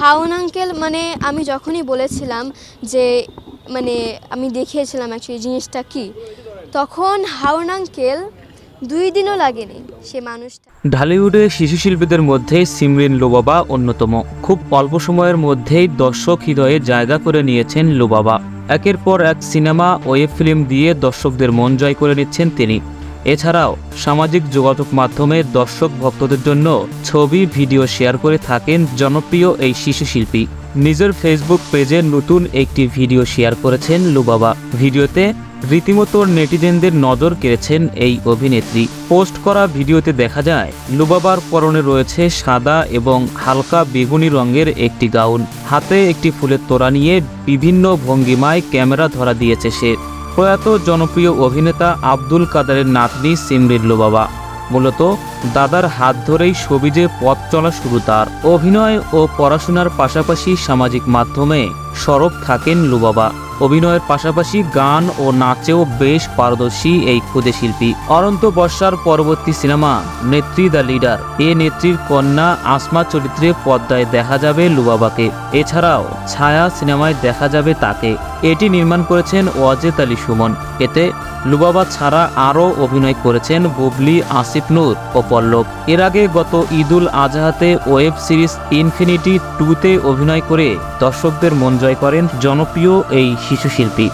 হাউন uncle মানে আমি যখনই বলেছিলাম যে মানে আমি দেখিয়েছিলাম অ্যাকচুয়ালি জিনিসটা কি, তখন হাউন আঙ্কেল 2 দিনও লাগেনি সে মানুষটা। ঢালিউডের শিশু শিল্পীদের মধ্যে সিমরিন লুবাবা অন্যতম। খুব অল্প সময়ের মধ্যেই দর্শক হৃদয়ে জায়গা করে নিয়েছেন লুবাবা। একের পর এক সিনেমা, ওয়েব ফিল্ম দিয়ে দর্শকদের মন জয় করে নিচ্ছেন তিনি। এছাড়াও সামাজিক যোগাযোগ মাধ্যমে দর্শক ভক্তদের জন্য ছবি, ভিডিও শেয়ার করে থাকেন জনপ্রিয় এই শিশু শিল্পী। নিজের ফেসবুক পেজে নতুন একটি ভিডিও শেয়ার করেছেন লুবাবা। ভিডিওতে রীতিমতো নেটিজেনদের নজর কেড়েছেন এই অভিনেত্রী। পোস্ট করা ভিডিওতে দেখা যায় লুবাবার পরনে রয়েছে সাদা এবং হালকা বেগুনি রঙের একটি গাউন। হাতে একটি ফুলের তোড়া নিয়ে বিভিন্ন ভঙ্গিমায় ক্যামেরা ধরা দিয়েছে সে। প্রয়াত জনপ্রিয় অভিনেতা আব্দুল কাদেরের নাতনি সিমরিন লুবাবা। মূলত দাদার হাত ধরেই শোবিজে পথ চলা শুরু তার। অভিনয় ও পড়াশোনার পাশাপাশি সামাজিক মাধ্যমে সরব থাকেন লুবাবা। অভিনয়ের পাশাপাশি গান ও নাচেও বেশ পারদর্শী এই ক্ষুদে শিল্পী। অনন্ত বর্ষার পরবর্তী সিনেমা নেত্রী দ্য লিডার, এ নেত্রীর কন্যা আসমা চরিত্রে পর্দায় দেখা যাবে লুবাবাকে। এছাড়াও ছায়া সিনেমায় দেখা যাবে তাকে। এটি নির্মাণ করেছেন ওয়াজেদ আলী সুমন। এতে লুবাবা ছাড়া আরও অভিনয় করেছেন বুবলি, আসিফ নূর ও পল্লব। এর আগে গত ঈদুল আজহাতে ওয়েব সিরিজ ইনফিনিটি 2-তে অভিনয় করে দর্শকদের মন জয় করেন জনপ্রিয় এই শিশু শিল্পী।